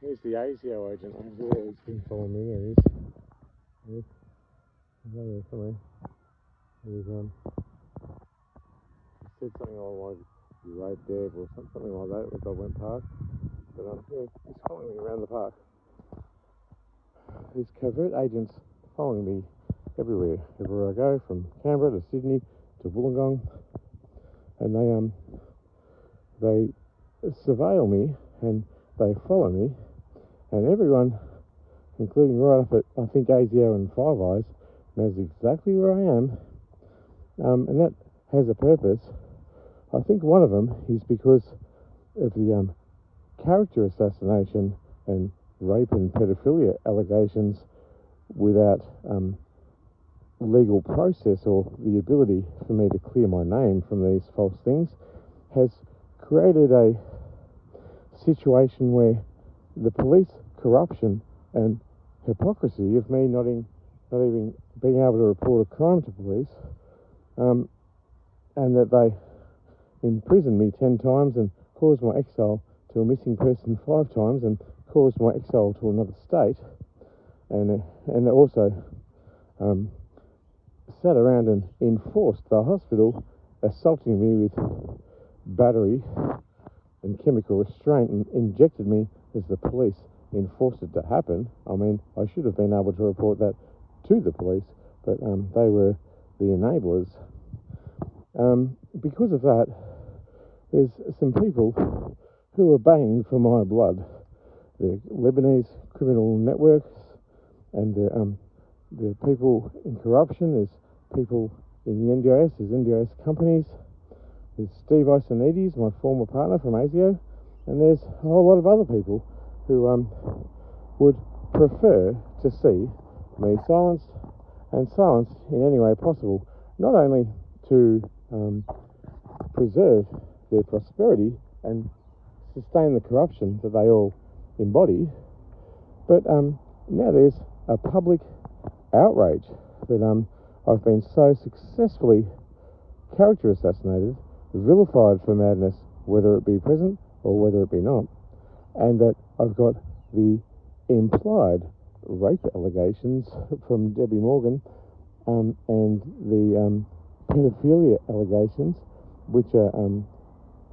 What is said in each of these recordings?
Here's the ASIO agent over there. He's been following me. There he is. Yes. He's over there somewhere. He's, he said something along the road there or something like that as I went past. But yeah, he's following me around the park. These covert agents following me everywhere I go, from Canberra to Sydney to Wollongong, and they surveil me and they follow me, and everyone, including right up at I think ASIO and Five Eyes, knows exactly where I am, and that has a purpose. I think one of them is because of the character assassination and rape and pedophilia allegations without legal process or the ability for me to clear my name from these false things has created a situation where the police corruption and hypocrisy of me not even being able to report a crime to police, and that they imprisoned me 10 times and caused my exile to a missing person 5 times and caused my exile to another state, and also sat around and enforced the hospital assaulting me with battery and chemical restraint and injected me as the police enforced it to happen. I mean, I should have been able to report that to the police, but they were the enablers. Because of that, there's some people who are baying for my blood. The Lebanese criminal networks and the people in corruption. There's people in the NDIS, there's NDIS companies. There's Steve Isonides, my former partner from ASIO, and there's a whole lot of other people who would prefer to see me silenced in any way possible, not only to preserve their prosperity and sustain the corruption that they all embody, but now there's a public outrage that I've been so successfully character assassinated, vilified for madness, whether it be present or whether it be not, and that I've got the implied rape allegations from Debbie Morgan and the pedophilia allegations, which are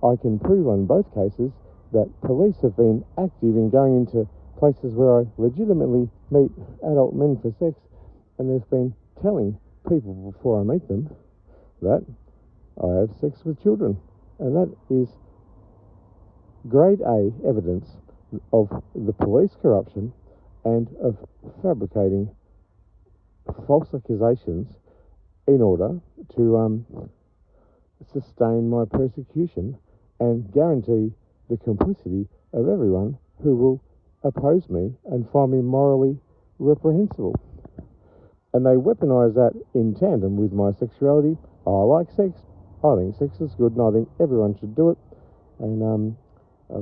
I can prove on both cases that police have been active in going into places where I legitimately meet adult men for sex, and they've been telling people before I meet them that I have sex with children, and that is grade A evidence of the police corruption and of fabricating false accusations in order to sustain my persecution and guarantee the complicity of everyone who will oppose me and find me morally reprehensible. And they weaponise that in tandem with my sexuality. I like sex. I think sex is good, and I think everyone should do it. And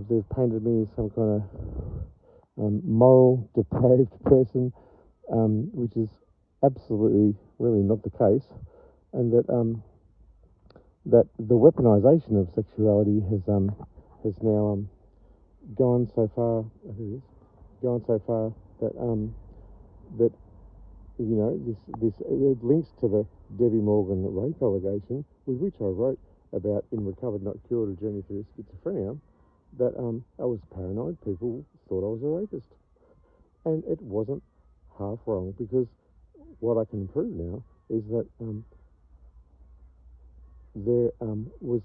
they've painted me as some kind of moral, depraved person, which is absolutely, really not the case. And that the weaponisation of sexuality has now gone so far. That you know, this it links to the Debbie Morgan rape allegation, with which I wrote about in Recovered Not Cured: A Journey Through Schizophrenia, that I was paranoid. People thought I was a rapist, and it wasn't half wrong, because what I can prove now is that there was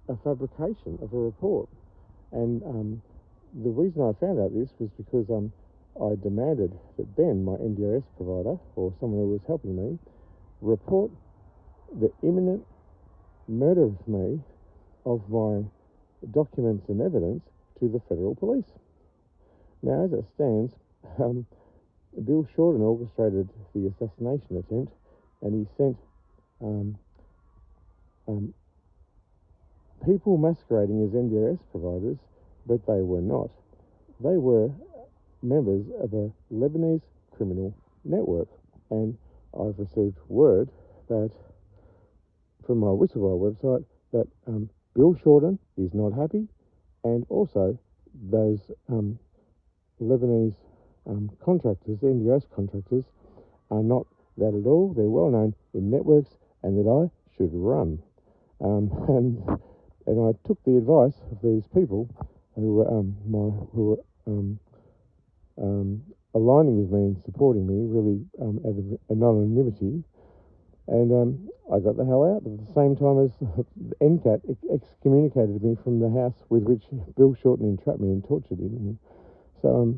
a fabrication of a report, and the reason I found out this was because I demanded that Ben, my NDIS provider, or someone who was helping me, report the imminent murder of me, of my documents and evidence, to the federal police. Now, as it stands, Bill Shorten orchestrated the assassination attempt, and he sent people masquerading as NDIS providers, but they were not. They were members of a Lebanese criminal network, and I've received word that from my whistleblower website that Bill Shorten is not happy, and also those Lebanese contractors, NGOs contractors, are not that at all. They're well known in networks, and that I should run. And I took the advice of these people who were aligning with me and supporting me, really out of anonymity. And I got the hell out at the same time as NCAT excommunicated me from the house with which Bill Shorten entrapped me and tortured him. So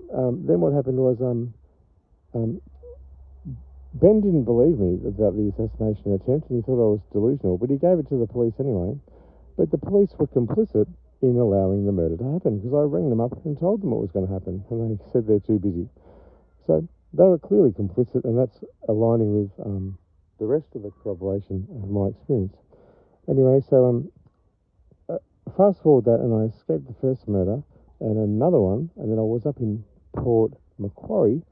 then what happened was Ben didn't believe me about the assassination attempt, and he thought I was delusional, but he gave it to the police anyway. But the police were complicit in allowing the murder to happen, because I rang them up and told them it was going to happen, and they said they're too busy. So they were clearly complicit, and that's aligning with the rest of the corroboration of my experience. Anyway, so fast forward that, and I escaped the first murder and another one, and then I was up in Port Macquarie,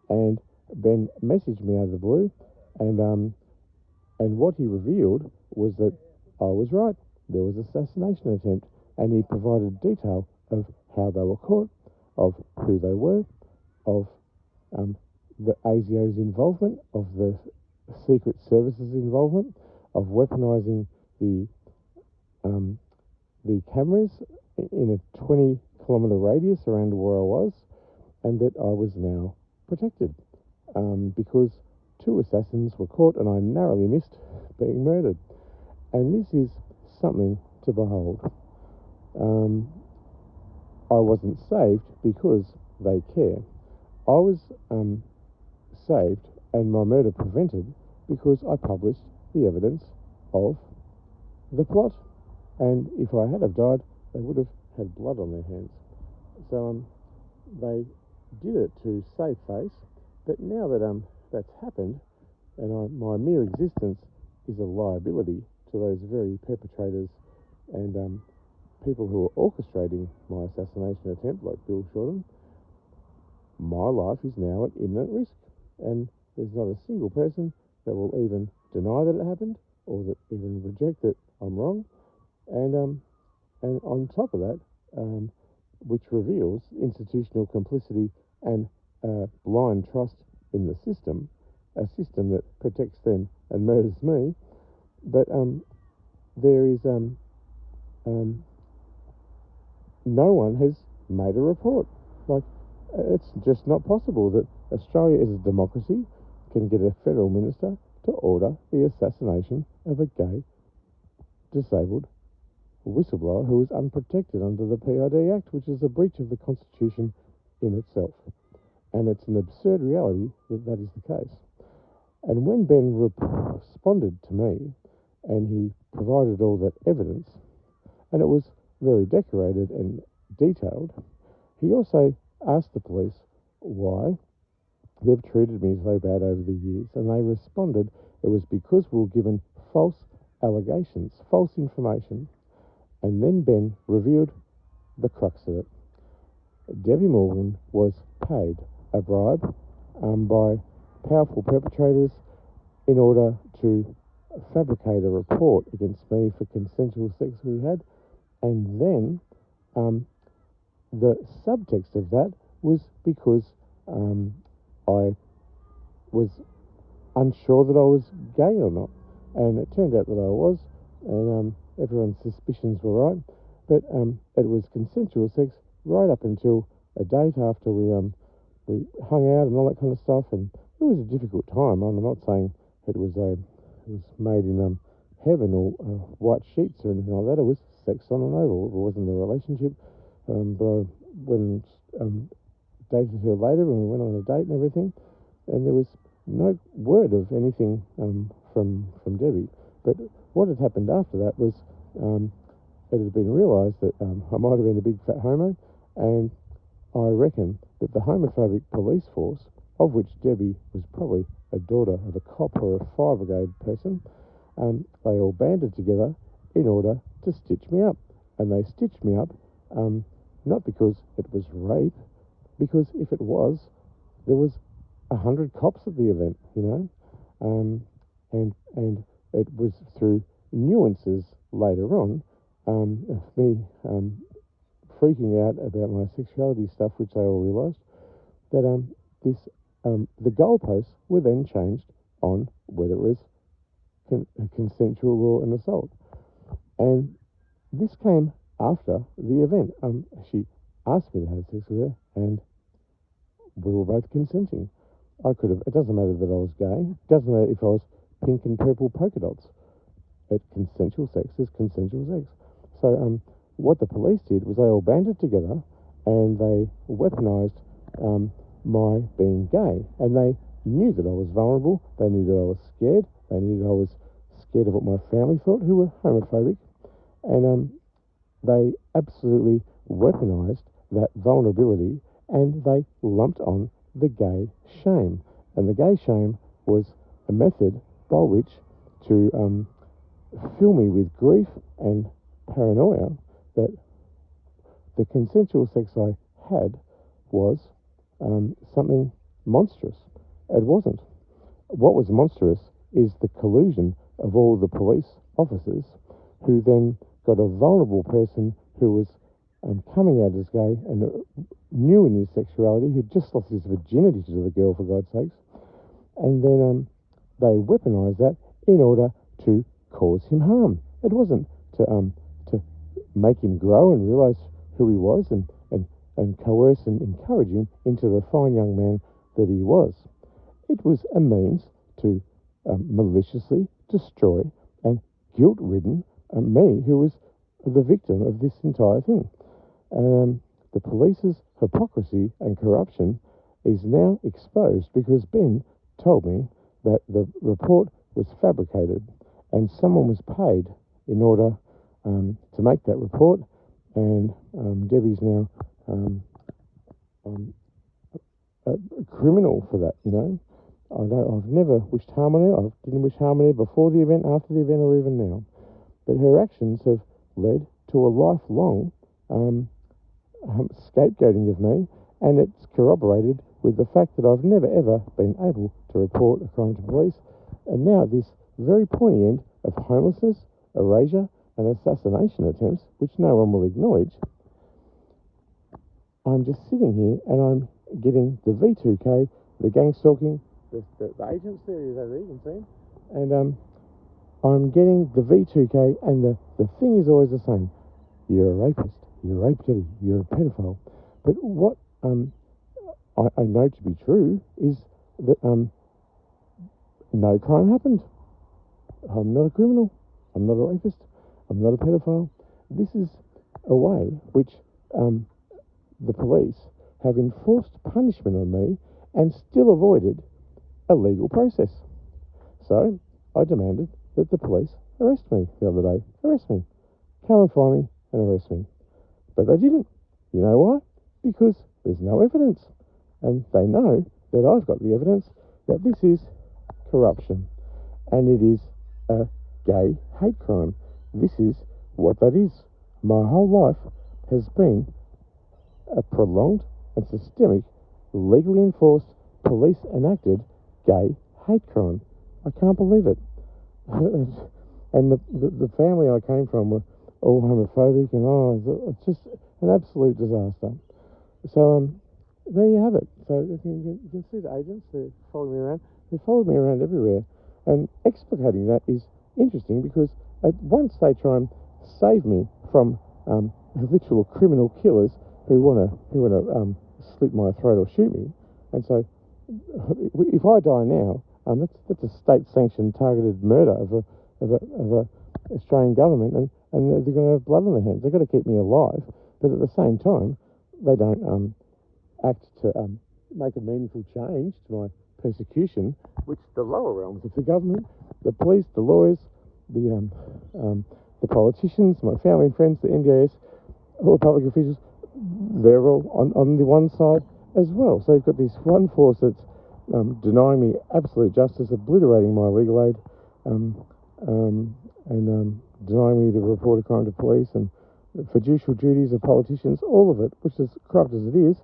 and Ben messaged me out of the blue, and what he revealed was that I was right. There was an assassination attempt, and he provided detail of how they were caught, of who they were, of the ASIO's involvement, of the Secret Services involvement, of weaponising the cameras in a 20-kilometre radius around where I was, and that I was now protected because 2 assassins were caught and I narrowly missed being murdered. And this is something to behold. I wasn't saved because they care. I was saved and my murder prevented because I published the evidence of the plot. And if I had have died, they would have had blood on their hands. So they did it to save face, but now that that's happened, and my mere existence is a liability to those very perpetrators and people who are orchestrating my assassination attempt, like Bill Shorten, my life is now at imminent risk, and there's not a single person that will even deny that it happened or that even reject that I'm wrong. And on top of that, which reveals institutional complicity and blind trust in the system, a system that protects them and murders me. But there is no one has made a report. Like, it's just not possible that Australia, as a democracy, can get a federal minister to order the assassination of a gay, disabled whistleblower who is unprotected under the PID Act, which is a breach of the Constitution in itself. And it's an absurd reality that that is the case. And when Ben responded to me and he provided all that evidence, and it was very decorated and detailed, he also asked the police why they've treated me so bad over the years, and they responded it was because we were given false allegations, false information. And then Ben revealed the crux of it. Debbie Morgan was paid a bribe by powerful perpetrators in order to fabricate a report against me for consensual sex we had, and then the subtext of that was because I was unsure that I was gay or not, and it turned out that I was, and everyone's suspicions were right, but it was consensual sex right up until a date after we hung out and all that kind of stuff, and it was a difficult time. I'm not saying it was made in heaven or white sheets or anything like that. It was sex on an oval. It wasn't a relationship, but I went and dated her later, and we went on a date and everything, and there was no word of anything from Debbie. But what had happened after that was it had been realised that I might have been a big fat homo, and I reckon that the homophobic police force, of which Debbie was probably a daughter of a cop or a fire brigade person, they all banded together in order to stitch me up. And they stitched me up not because it was rape, because if it was, there was 100 cops at the event, you know, and it was through nuances later on of me freaking out about my sexuality stuff, which they all realised, that the goalposts were then changed on whether it was consensual or an assault. And this came after the event. She asked me to have sex with her, and we were both consenting. I could have. It doesn't matter that I was gay. It doesn't matter if I was pink and purple polka dots. Consensual sex is consensual sex. So what the police did was they all banded together and they weaponised my being gay. And they knew that I was vulnerable. They knew that I was scared. They knew that I was scared of what my family thought, who were homophobic. And they absolutely weaponised that vulnerability, and they lumped on the gay shame. And the gay shame was a method by which to fill me with grief and paranoia that the consensual sex I had was something monstrous. It wasn't. What was monstrous is the collusion of all the police officers who then got a vulnerable person who was coming out as gay and new in his sexuality, who'd just lost his virginity to the girl, for God's sakes, and then they weaponised that in order to cause him harm. It wasn't to make him grow and realise who he was and coerce and encourage him into the fine young man that he was. It was a means to maliciously destroy and guilt-ridden me, who was the victim of this entire thing. The police's hypocrisy and corruption is now exposed because Ben told me that the report was fabricated and someone was paid in order to make that report, and Debbie's now a criminal for that, you know. I've never wished harm on her. I didn't wish harm on her before the event, after the event, or even now. But her actions have led to a lifelong scapegoating of me, and it's corroborated with the fact that I've never ever been able to report a crime to police. And now this very pointy end of homelessness, erasure, and assassination attempts, which no one will acknowledge, I'm just sitting here and I'm getting the V2K, the gang stalking, the agent's theory is over there, you can see him, and I'm getting the V2K, and the thing is always the same. You're a rapist, you're a rape daddy, you're a pedophile. But what I know to be true is that no crime happened. I'm not a criminal, I'm not a rapist, I'm not a pedophile. This is a way which the police have enforced punishment on me and still avoided a legal process. So I demanded that the police arrest me the other day. Arrest me. Come and find me and arrest me. But they didn't. You know why? Because there's no evidence. And they know that I've got the evidence that this is corruption. And it is a gay hate crime. This is what that is. My whole life has been a prolonged and systemic, legally enforced, police-enacted gay hate crime. I can't believe it. And the family I came from were all homophobic, and it's just an absolute disaster. So there you have it. So you can see the agents, they're following me around. They followed me around everywhere. And explicating that is interesting because at once they try and save me from literal criminal killers who want to slit my throat or shoot me. And so if I die now, that's a state-sanctioned targeted murder of a Australian government, and they're going to have blood on their hands. They've got to keep me alive, but at the same time, they don't act to make a meaningful change to my persecution, which the lower realms of the government, the police, the lawyers, the politicians, my family and friends, the NDIS, all the public officials, they're all on the one side as well. So you've got this one force that's denying me absolute justice, obliterating my legal aid, and denying me to report a crime to police, and fiducial duties of politicians, all of it, which is corrupt as it is.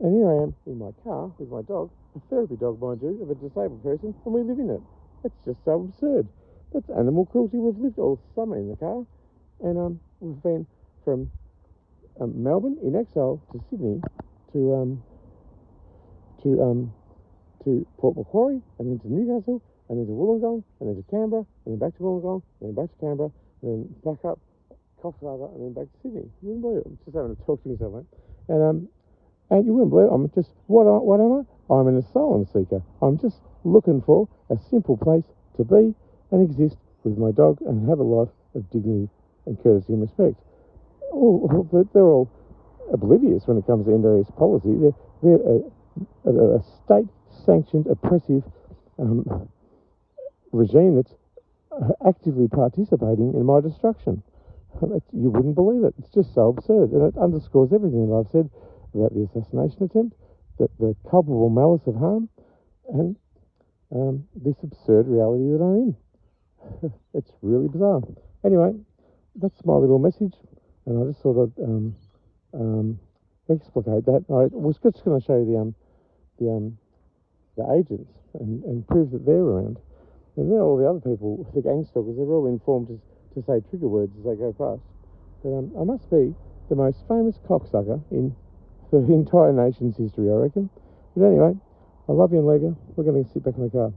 And here I am in my car with my dog, a therapy dog, mind you, of a disabled person, and we live in it. It's just so absurd. That's animal cruelty. We've lived all summer in the car, and we've been from Melbourne in exile to Sydney to to Port Macquarie, and then to Newcastle, and then to Wollongong, and then to Canberra, and then back to Wollongong, and then back to Canberra, and then back up Coffs Harbour, and then back to Sydney. You wouldn't believe it. I'm just having to talk to myself, mate. And you wouldn't believe it. I'm just, what am I? I'm an asylum seeker. I'm just looking for a simple place to be and exist with my dog and have a life of dignity and courtesy and respect. They're all oblivious when it comes to NDIS policy. They're a state-sanctioned, oppressive regime that's actively participating in my destruction. You wouldn't believe it. It's just so absurd, and it underscores everything that I've said about the assassination attempt, that the culpable malice of harm, and this absurd reality that I'm in. It's really bizarre. Anyway, that's my little message, and I just thought I'd explicate that. I was just going to show you the agents and prove that they're around. And then all the other people, the gang stalkers, they're all informed to say trigger words as they go past. But I must be the most famous cocksucker in the entire nation's history, I reckon. But anyway, I love you and leave you. We're going to sit back in the car.